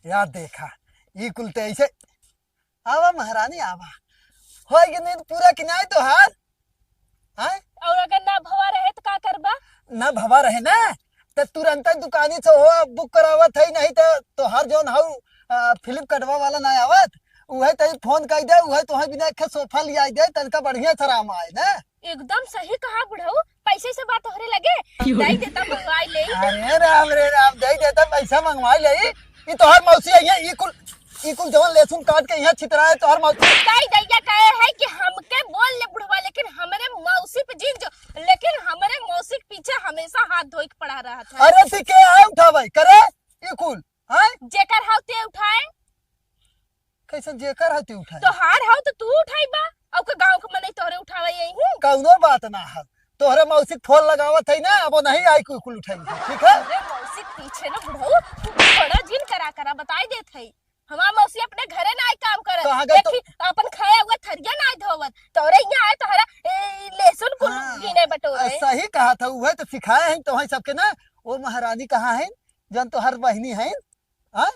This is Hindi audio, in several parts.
यार देखा ये कुलते ऐसे आवा महारानी आवा हो कि नहीं पूरा किनाए तो हार हाँ और अगर ना भवा रहे तो का करबा? ना भवा रहे ना तो तुरंत दुकानी से हो बुक करावत है नहीं तो हर जोन हाउ फिल्म कटवा वाला ना आवत उहे तई फोन कर दे उहे तोहे बिना के सोफा लिया दे तनका बढ़िया सराम आए ना। एकदम सही कहा बुढ़ऊ, पैसे से बात होरे लगे दई देता मंगवाई ले। अरे राम दे देता पैसा मंगवाई ले ये तोहर मौसी है ई कुल जवन लहसुन काट के यहाँ छितरा है तोहर मौसी कई दैया कहे है कि हमके बोल ले बुढ़वा, लेकिन हमरे मौसी पे जीत जो, लेकिन हमरे मौसी के पीछे हमेशा हाथ धोई के पड़ा रहा था। अरे ती के आए उठावे करे ई कुल हैं जेकर हाउ ते उठाए कैसे जेकर हती उठाए तो हार हाउ तो तू उठाई बा औ के गांव के मने तोरे उठावे यही हूं। कौनो बात ना है तोहरे मौसी फोन लगावत है ना अब नहीं आई कोई कुल उठाई ठीक है। अरे मौसी के पीछे ना बुढ़ऊ थोड़ा जिन करा बताई देत है। हमार मौसी अपने घरे ना आई काम करत, देखी अपन खाए हुए थरिया ना आई धोवत, तोरे यहाँ आए तोहरा लहसुन कुल गिने बटोरे। सही कहा था वह तो सिखाए हैं तो सबके ना वो महारानी कहाँ है जन तो हर बहनी है हाँ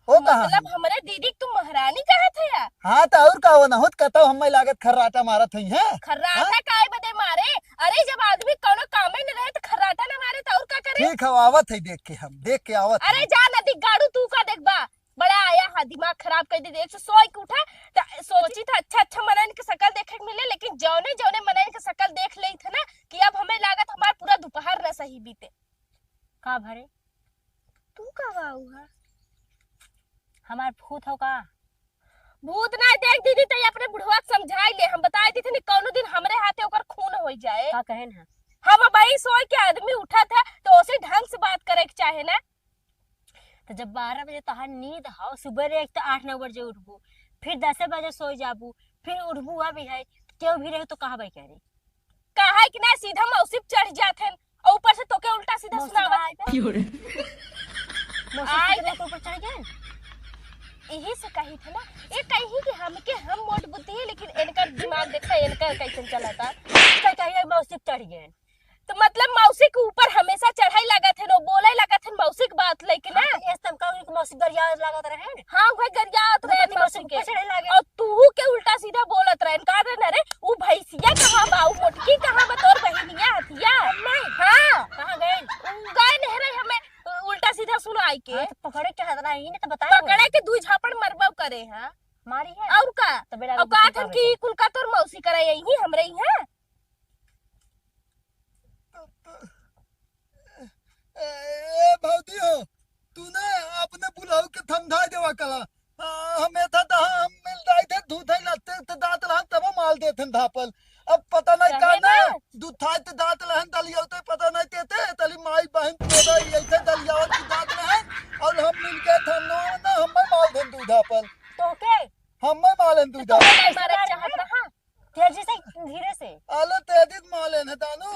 वो कहाँ मतलब हमरे दीदी तुम महारानी कहा थे या? हाँ तो और का वो ना होत कहता हम लागत खर्राटा मारत है खर्राटा काहे बदे मारे? अरे जब आदमी कोनो कामे न रहे तो खर्राटा ना मारे तो और का करे? ठीक है आवत है देख के आवत अरे जा नदी गाड़ू तू का देखबा बड़ा आया हा दिमाग खराब कर दे। 100 के उठा तो सोची था अच्छा मनन के शकल देखे के मिले, लेकिन जौने मनन के शकल देख ली थे ना कि अब हमें लागत हमार पूरा दोपहर न सही बीते। का भरे तू का बाऊ है हमार भूत हो का? भूत ना देख दीदी तो अपने बुढ़वा समझाई ले, हम बताए दी थे नहीं कौनो दिन हमरे हाथे ओकर खून हो जाए। का कहे ना हम भाई सोए के आदमी उठा था तो उसे ढंग से बात करे के चाहे ना। तो जब 12 बजे तोहार नींद हो सुबह एक तो 8-9 बजे उठबू, फिर 10 बजे सो जाबू, फिर उठबू अभी है क्यों भी रहे तो कहा भाई कह रही कहा कि ना सीधा मौसी चढ़ जाते और ऊपर से तोके उल्टा सीधा सुनावा ऊपर चढ़ गए। यही से कही था ना ये कही कि हम मोट बुद्धि है लेकिन इनका दिमाग देखा इनका कैसे चला था कहीं मौसी चढ़ गए तो मतलब मौसी के ऊपर हमेशा चढ़ाई लगा थे नो बोले लगा थे मौसी की बात लेकिन ना मौसी गरिया लागत रहे। हाँ भाई गरियात रहे मौसी के लगे और तू के उल्टा सीधा बोलत रहे का रे रे वो भैंसिया कहां बा वो मोटकी कहां बा तोर बहनिया हथिया नहीं हां कहां गए गए नहीं रे हमें उल्टा सीधा सुनाई के तो पकड़े के हतरा ही ने तो बताया पकड़े के दू झापड़ मरबव करे हां मारी है और का तो का थन की कुल का तोर मौसी करे यही हमरे ही है। भौती हो तू ना अपने बुलाऊ के थमधा देवा कला हमें था हम मिल जाए थे दूध है लगते तो दांत लहन तब माल देते धापल अब पता नहीं का ना दूध था तो दांत लहन दलिया तो पता नहीं देते तली माई बहन पेदा ऐसे दलिया की दांत लहन और हम मिल के थमनो ना हमें माल देन दूधापल तो के हमें मालन दूधा मारे चाहत रहा तेजी से धीरे से आलो तेजी माले न दानू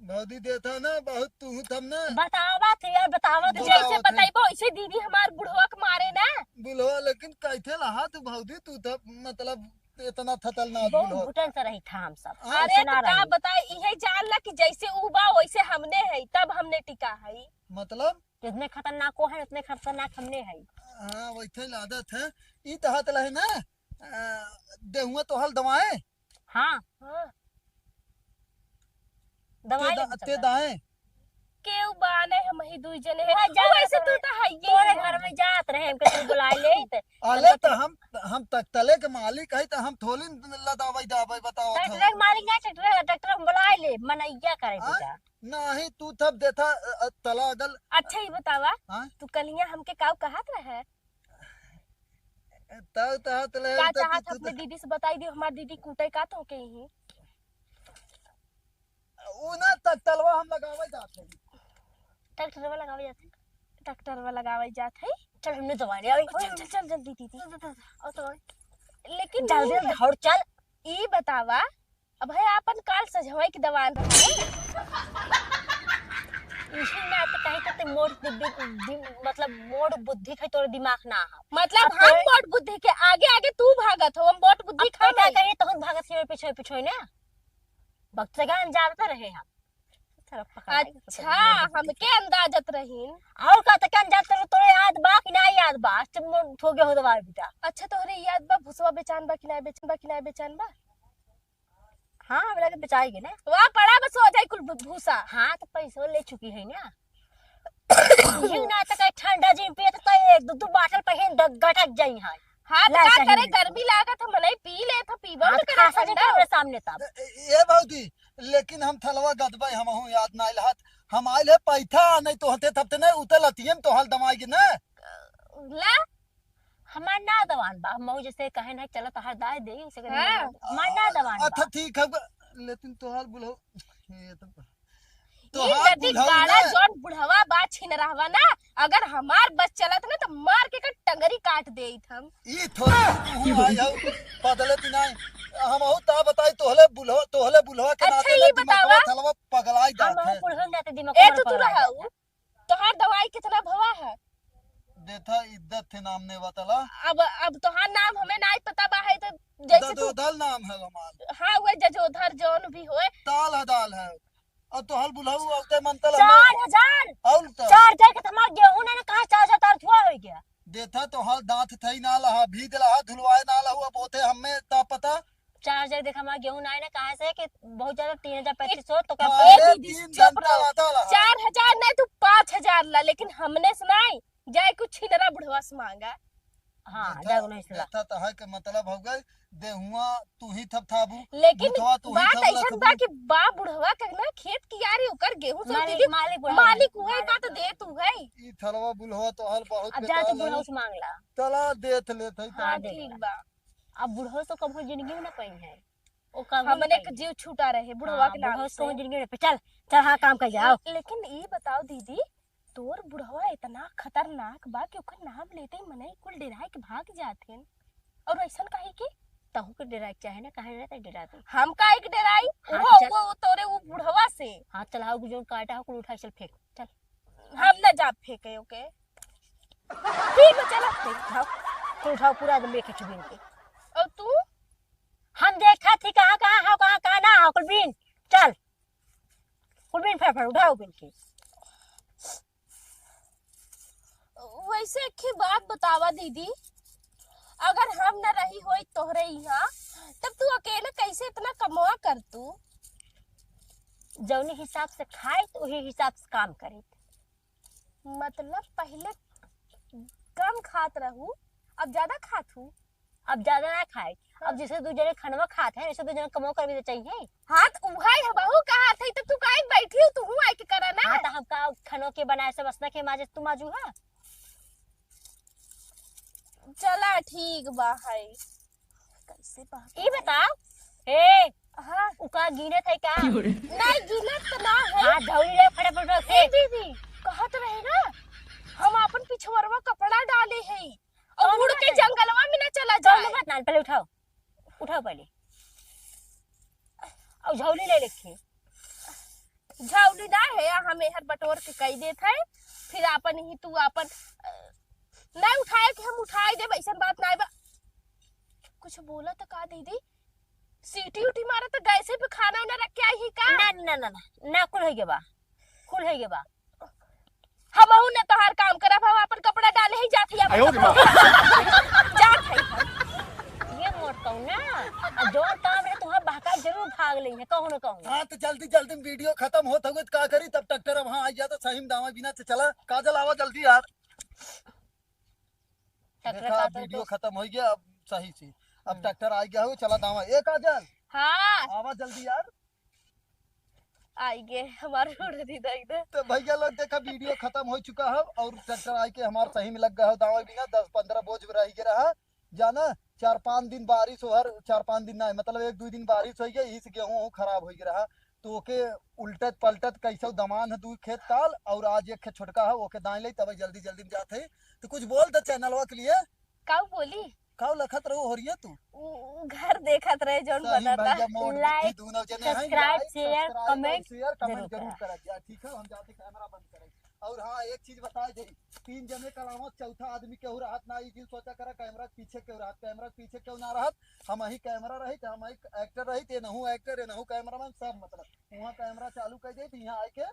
भौदी देता ना बहुत तू थम ना बतावा थे यार बतावा तो जैसे बताइबो ऐसे दीदी हमार बुढ़वा के मारे ना बुलवा लेकिन कैथे लहा तू भौदी तू तो मतलब इतना थतल ना बहुत घुटन से रही था हम सब। अरे तो का बताए इहे जान ला कि जैसे ऊ बा वैसे हमने है तब हमने टिका है मतलब जितने खतरनाक को है उतने खतरनाक हमने है। हां वैसे आदत है ई तहत लहे ना देहुआ तो हल दवाएं हां दवाई ते दाएं केउ बाने हम ही दुई जने है वैसे तू तो है तोरे घर में जात रहे हमके तू बुलाए ले अले तो हम तक तले के मालिक है तो हम थोली लदावई दावई बताओ ट्रैक्टर के मालिक ना ट्रैक्टर हम बुलाए ले मनैया करे बेटा नहीं तू तब देता तला अगल। अच्छा ही बतावा तू कलिया हमके काऊ कहत रहे तब तहत ले का चाहत अपने दीदी से बताई दी हमार दीदी कूटे का तो के ही उना तक तलवा हम लगावे जाते हैं ट्रैक्टर वाला लगावे जाते ट्रैक्टर वाला लगावे जात है। चल हमने दवाई ले आई चल जल्दी दीदी और तो लेकिन जल्दी दौड़ चल ई बतावा अब है अपन काल सजवाई की दवान रहा इसी में तो कहीं तो मोड़ मतलब मोड़ बुद्धि है तोरे दिमाग ना मतलब हम मोड़ बुद्धि के आगे आगे तू भागत हो हम मोड़ बुद्धि खा क्या कहीं तो हम भागत के पीछे पीछे ना वक्त से ज्ञान जानते रहे हम सारा पकड़ा अच्छा हमके अंदाजत रहीन। और का त कन जात तोरे याद बा कि ना याद बा तुम ठोगे हो दवा बेटा। अच्छा तोहरे याद बा भुसवा बेचान बा कि ना बेचान बा? हां हमरा के बेचाएगी ना। वहां पड़ा बस हो जाए कुल भूसा। हां तो पैसा ले चुकी है ना। ये ना त ठंडा जी पे तो एक दो बाटल पहिन गटक जाई है। हाँ ला क्या सही करे में। गर्मी लागत हम नहीं पी ले था पीबा हां न करे खासा ठंडा। जे हमरे सामने तब ए भौजी लेकिन हम थलवा गदबा हम हूं याद ना लहत हम आइल है पैथा नहीं तो हते तब ने उतल अतियम तो हल दमाई ना ला हमार ना दवान बा हम जैसे कहे ना चलो तो हर दाए दे उसे हाँ। हमार ना दवान बा। अच्छा ठीक है लेकिन तोहार बुलहो ये तो ये तोहार नदी बुलहो गाड़ा ना जोन बुढ़वा बात छीन रहवा ना अगर हमार बस चलत ना तो मार के टंगरी काट देत हम। ई थोड़ी तू आई हो बदले दिन आई हम हो ता बताई तोहले बुलवा के अच्छा, नाते ये ना दिमागवा बतावा। थलवा पगलाई हम जात है पुरहन जाते दिमाग ए पर तो तू पकड़ा रहू जाता। तोहार दवाई कितना भवा है? देथा इज्जत थे नाम ने बतला अब तोहार नाम हमें नहीं पता बा है तो जैसे तू दल नाम है हमार हाँ वो जजोधर जौन भी होए ताल हदाल है और तोहल बुलहु औते मंतल 4000 और तो 4 जाके तुम्हारा गेहूं ना कहां 4000 तार हुआ हो गया। देथा तो हल दांत थई ना लहा भीग लहा धुलवाए ना लहा अब होते हमें ता पता 4000 देखा हमारा गेहूं ना है ना कहां से कि बहुत ज्यादा 3500 तो का अरे दीदी, 3 चुप घंटा रहो। लाता लहा 4000 नहीं तू 5000 ला लेकिन हमने सुनाई जाए कुछ छिनरा बुढ़वा से मांगा। हां जागो नहीं सला देथा तहा के मतलब हो गए देहुआ तू ही थपथाबू लेकिन बुढ़वा तू ही बात थप ऐसा रखबू। बा कि बा बुढ़वा करना खेत की यारी ओकर गेहूं से दीदी मालिक बुढ़ा मालिक हुए का तो दे तू है। ई थलवा बुलवा तो हल बहुत अब जा तो बेताल बुढ़ा है। से मांगला। चला देथ लेत है हाँ, दे ठीक देगा। बा अब बुढ़ो तो कभी जिंदगी में ना पाई है वो कभी हमने के जीव छूटा रहे बुढ़वा के नाम बुढ़ो से। तो जिंदगी में चल चल हां काम कर जाओ। लेकिन ये बताओ दीदी तोर बुढ़वा इतना खतरनाक बा कि ओकर नाम लेते ही मनई कुल डेराय के भाग जाथेन और ऐसा काहे की तहु के डरा चाहे ना कहे ना डरा दे। हम काहे के डेराई हाँ, वो चल। वो तोरे वो बुढ़वा से हाथ चलाओ जो काटा हो कुल उठा चल फेंक चल। हम ना जा फेंके ओके ठीक है चलो उठाओ तू उठाओ पूरा दम लेके चुबिन के और तू हम देखा थी कहां कहां ना हो कुलबीन चल कुलबीन फटाफट उठाओ बिन की। वैसे एक ही बात बतावा दीदी अगर हम न रही होई तोहरे यहाँ तब तू अकेले कैसे इतना कमावा कर तू? जौने हिसाब से खाए तो वही हिसाब से काम करे। मतलब पहले कम खात रहू अब ज्यादा खात हूँ। अब ज्यादा ना खाए अब जैसे दो जने खनवा खाते हैं ऐसे दो जने कमाओ कर भी तो चाहिए। हाथ उहाई बहू कहा थे तब तू काहे बैठी हो तू आई के करा ना। हाँ तो हम का खनो के बनाए से बसना के माजे तुम आजू है। चला ठीक बा है कैसे बात ये बताओ ए हाँ उका गिने थे का नहीं गिनत तो ना है। हां धौली ले फटाफट ए फेंक। दीदी कहत रहे ना हम अपन पिछवरवा कपड़ा डाले हैं और कौन उड़ के बात है? जंगलवा में ना चला चल जाए। मत ना पहले उठाओ उठाओ पहले और झौली ले लेके झौली ना है हम हर बटोर के कही देत है फिर अपन ही तू अपन नहीं उठाए कि हम उठाए दे ऐसा बात नहीं बा। कुछ बोला तो का दीदी सीटी उठी मारा तो गैसे पे खाना ना रख के आई ही का ना ना ना ना ना कुल है बा कुल है बा हम ने तोहार काम करब हम अपन कपड़ा डाले ही जात ही जात है ये मोट कहू ना और जो काम रे तुहा बहका जरूर भाग ले है कहू ना कहू। हाँ तो जल्दी जल्दी वीडियो खत्म होत हुए का करी तब ट्रैक्टर वहां आ गया तो सही में दावा बिना से चला काजल आवा जल्दी यार देखा अब वीडियो खत्म हो गया अब सही से अब ट्रैक्टर आ गया हो चला दावा ए काजल हाँ आवा जल्दी यार आई गे हमारे उड़ दी दे तो भैया लोग देखा वीडियो खत्म हो चुका है और ट्रैक्टर आके हमारे सही में लग गया हो दावा बिना 10-15 बोझ रह गया रहा जाना 4-5 दिन बारिश हो हर 4-5 दिन ना मतलब 1-2 दिन बारिश हो गया इस गेहूं खराब हो गया रहा तो ओके उल्टत पलटत कैसे दमान है 2 खेत काल और आज एक खेत छोटका है ओके दाई ले तब जल्दी जल्दी में जाते तो कुछ बोल दे चैनलवा के लिए काऊ बोली काऊ लखत रहो हो रही है तू घर देखत रहे जौन सही बताता भैया मोड़ Like, बुद्धि दूनो जने हैं subscribe, share, comment share comment जरूर जरूर करा। करा ठीक है हम जाते कैमरा बंद करें। और हाँ एक चीज बता दे, 3 जने के अलावा चौथा आदमी केहू रहत ना, ई जी सोचा करा कैमरा के पीछे क्यों रहत, कैमरा के पीछे क्यों ना रहत, हम ही कैमरा रही, हम ही एक्टर रही, ते नहू एक्टर नहू कैमरामैन, सब मतलब वहाँ कैमरा चालू कर दे, यहाँ आके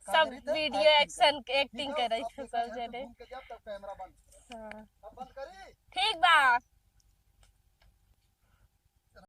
सब वीडियो एक्शन एक्टिंग कर रही थे सब जने। घूम के जब तक कैमरा बंद। हाँ